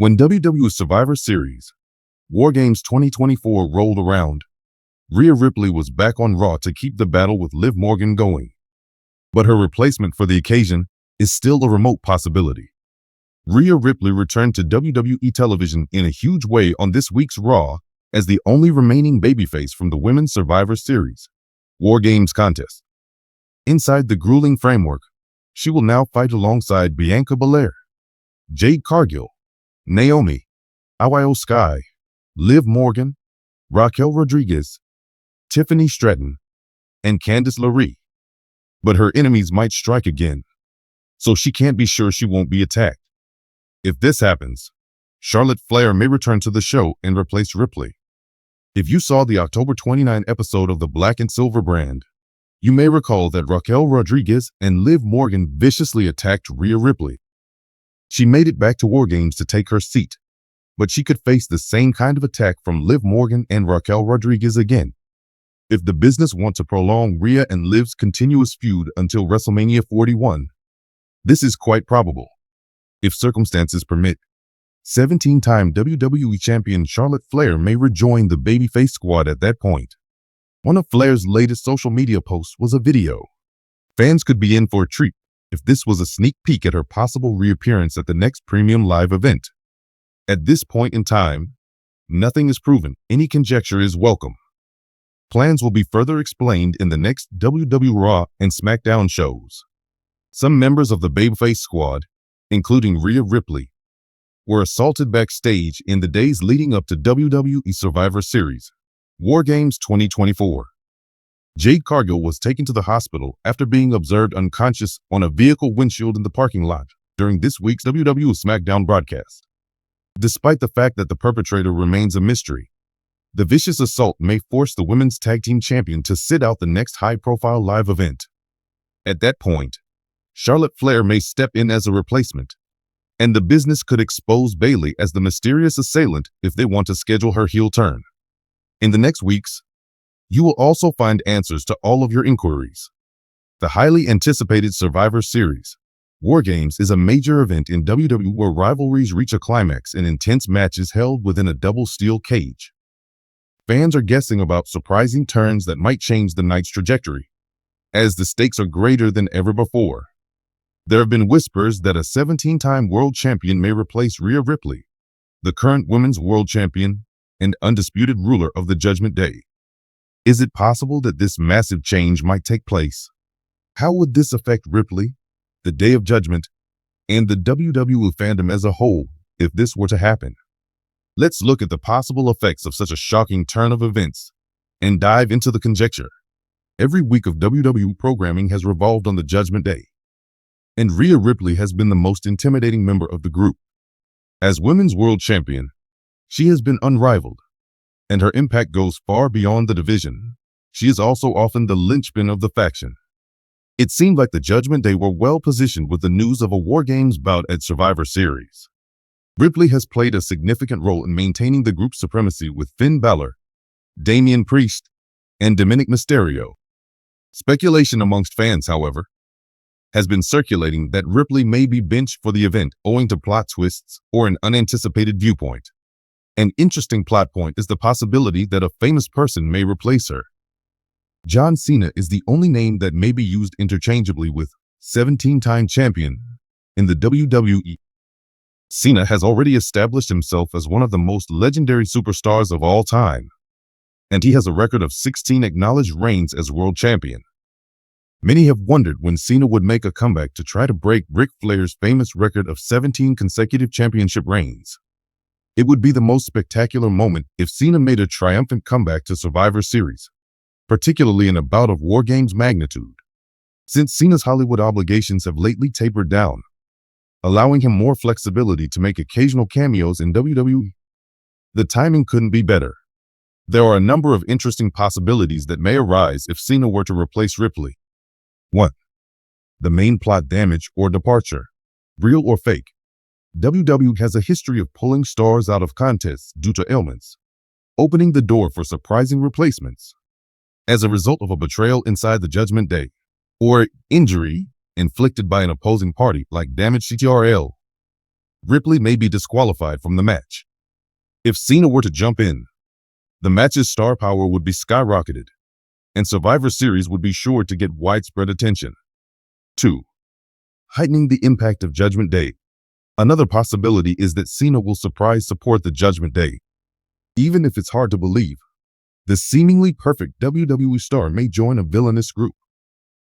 When WWE Survivor Series War Games 2024 rolled around, Rhea Ripley was back on Raw to keep the battle with Liv Morgan going. But her replacement for the occasion is still a remote possibility. Rhea Ripley returned to WWE television in a huge way on this week's Raw as the only remaining babyface from the Women's Survivor Series War Games contest. Inside the grueling framework, she will now fight alongside Bianca Belair, Jade Cargill, Naomi, Io Sky, Liv Morgan, Raquel Rodriguez, Tiffany Stratton, and Candice LeRae. But her enemies might strike again, so she can't be sure she won't be attacked. If this happens, Charlotte Flair may return to the show and replace Ripley. If you saw the October 29 episode of the Black and Silver brand, you may recall that Raquel Rodriguez and Liv Morgan viciously attacked Rhea Ripley. She made it back to War Games to take her seat, but she could face the same kind of attack from Liv Morgan and Raquel Rodriguez again. If the business wants to prolong Rhea and Liv's continuous feud until WrestleMania 41, this is quite probable. If circumstances permit, 17-time WWE Champion Charlotte Flair may rejoin the babyface squad at that point. One of Flair's latest social media posts was a video. Fans could be in for a treat if this was a sneak peek at her possible reappearance at the next premium live event. At this point in time, nothing is proven. Any conjecture is welcome. Plans will be further explained in the next WWE Raw and SmackDown shows. Some members of the babyface squad, including Rhea Ripley, were assaulted backstage in the days leading up to WWE Survivor Series War Games 2024. Jade Cargill was taken to the hospital after being observed unconscious on a vehicle windshield in the parking lot during this week's WWE SmackDown broadcast. Despite the fact that the perpetrator remains a mystery, the vicious assault may force the Women's Tag Team Champion to sit out the next high-profile live event. At that point, Charlotte Flair may step in as a replacement, and the business could expose Bayley as the mysterious assailant if they want to schedule her heel turn. In the next weeks, you will also find answers to all of your inquiries. The highly anticipated Survivor Series War Games is a major event in WWE where rivalries reach a climax in intense matches held within a double steel cage. Fans are guessing about surprising turns that might change the night's trajectory, as the stakes are greater than ever before. There have been whispers that a 17-time world champion may replace Rhea Ripley, the current women's world champion and undisputed ruler of the Judgment Day. Is it possible that this massive change might take place? How would this affect Ripley, the Day of Judgment, and the WWE fandom as a whole if this were to happen? Let's look at the possible effects of such a shocking turn of events and dive into the conjecture. Every week of WWE programming has revolved on the Judgment Day, and Rhea Ripley has been the most intimidating member of the group. As Women's World Champion, she has been unrivaled, and her impact goes far beyond the division. She is also often the linchpin of the faction. It seemed like the Judgment Day were well positioned with the news of a War Games bout at Survivor Series. Ripley has played a significant role in maintaining the group's supremacy with Finn Balor, Damian Priest, and Dominic Mysterio. Speculation amongst fans, however, has been circulating that Ripley may be benched for the event owing to plot twists or an unanticipated viewpoint. An interesting plot point is the possibility that a famous person may replace her. John Cena is the only name that may be used interchangeably with 17-time champion in the WWE. Cena has already established himself as one of the most legendary superstars of all time, and he has a record of 16 acknowledged reigns as world champion. Many have wondered when Cena would make a comeback to try to break Ric Flair's famous record of 17 consecutive championship reigns. It would be the most spectacular moment if Cena made a triumphant comeback to Survivor Series, particularly in a bout of War Games magnitude. Since Cena's Hollywood obligations have lately tapered down, allowing him more flexibility to make occasional cameos in WWE, the timing couldn't be better. There are a number of interesting possibilities that may arise if Cena were to replace Ripley. 1. The main plot damage or departure, real or fake. WWE has a history of pulling stars out of contests due to ailments, opening the door for surprising replacements. As a result of a betrayal inside the Judgment Day, or injury inflicted by an opposing party like damaged CTRL, Ripley may be disqualified from the match. If Cena were to jump in, the match's star power would be skyrocketed, and Survivor Series would be sure to get widespread attention. 2. Heightening the impact of Judgment Day. Another possibility is that Cena will surprise support the Judgment Day. Even if it's hard to believe, the seemingly perfect WWE star may join a villainous group.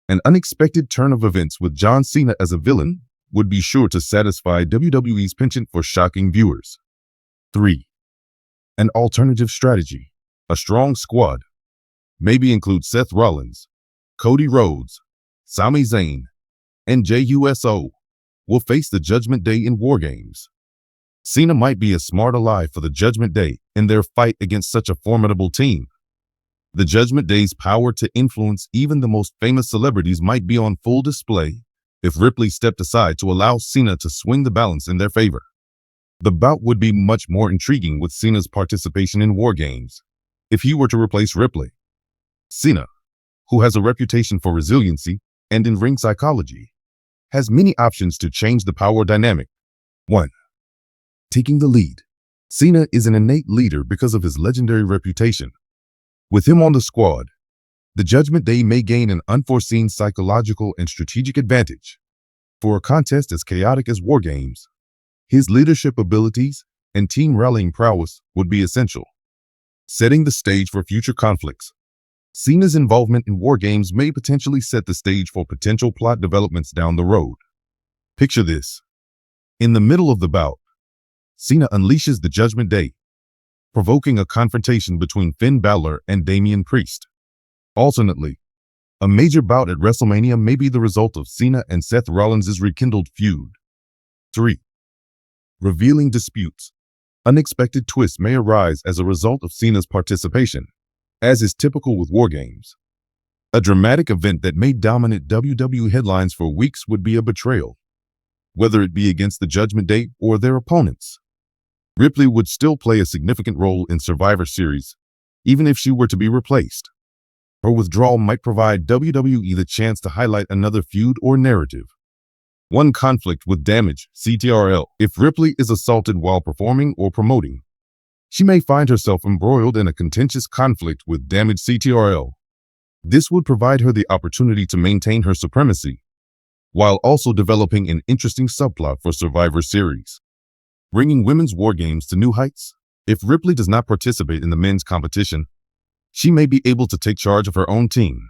An unexpected turn of events with John Cena as a villain would be sure to satisfy WWE's penchant for shocking viewers. 3. An alternative strategy. A strong squad. Maybe include Seth Rollins, Cody Rhodes, Sami Zayn, and JUSO will face the Judgment Day in War Games. Cena might be a smart ally for the Judgment Day in their fight against such a formidable team. The Judgment Day's power to influence even the most famous celebrities might be on full display if Ripley stepped aside to allow Cena to swing the balance in their favor. The bout would be much more intriguing with Cena's participation in War Games if he were to replace Ripley. Cena, who has a reputation for resiliency and in-ring psychology, has many options to change the power dynamic. 1. Taking the lead. Cena is an innate leader because of his legendary reputation. With him on the squad, the Judgment Day may gain an unforeseen psychological and strategic advantage. For a contest as chaotic as War Games, his leadership abilities and team rallying prowess would be essential. Setting the stage for future conflicts. Cena's involvement in War Games may potentially set the stage for potential plot developments down the road. Picture this. In the middle of the bout, Cena unleashes the Judgment Day, provoking a confrontation between Finn Balor and Damian Priest. Alternately, a major bout at WrestleMania may be the result of Cena and Seth Rollins' rekindled feud. 3. Revealing disputes. Unexpected twists may arise as a result of Cena's participation, as is typical with War Games. A dramatic event that may dominate WWE headlines for weeks would be a betrayal, whether it be against the Judgment Day or their opponents. Ripley would still play a significant role in Survivor Series, even if she were to be replaced. Her withdrawal might provide WWE the chance to highlight another feud or narrative. 1. Conflict with damage, CTRL. If Ripley is assaulted while performing or promoting, she may find herself embroiled in a contentious conflict with damaged CTRL. This would provide her the opportunity to maintain her supremacy, while also developing an interesting subplot for Survivor Series. Bringing women's War Games to new heights. If Ripley does not participate in the men's competition, she may be able to take charge of her own team,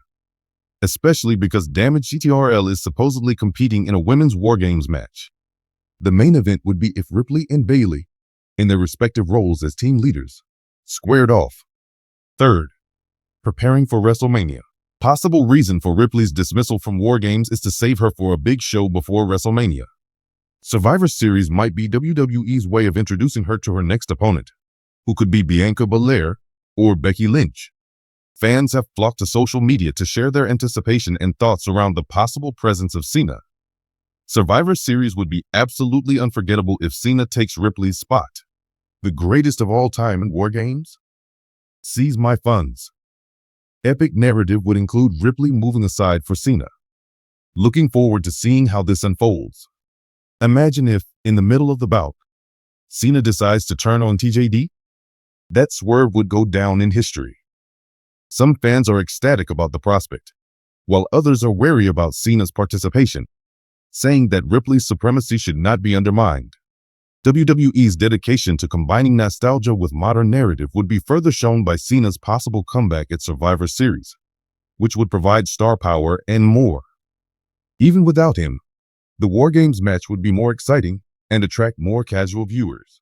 especially because damaged CTRL is supposedly competing in a women's War Games match. The main event would be if Ripley and Bayley, in their respective roles as team leaders, squared off. 3. Preparing for WrestleMania. Possible reason for Ripley's dismissal from War Games is to save her for a big show before WrestleMania. Survivor Series might be WWE's way of introducing her to her next opponent, who could be Bianca Belair or Becky Lynch. Fans have flocked to social media to share their anticipation and thoughts around the possible presence of Cena. Survivor Series would be absolutely unforgettable if Cena takes Ripley's spot. The greatest of all time in War Games? Seize my funds. Epic narrative would include Ripley moving aside for Cena. Looking forward to seeing how this unfolds. Imagine if, in the middle of the bout, Cena decides to turn on TJD. That swerve would go down in history. Some fans are ecstatic about the prospect, while others are wary about Cena's participation, saying that Ripley's supremacy should not be undermined. WWE's dedication to combining nostalgia with modern narrative would be further shown by Cena's possible comeback at Survivor Series, which would provide star power and more. Even without him, the War Games match would be more exciting and attract more casual viewers.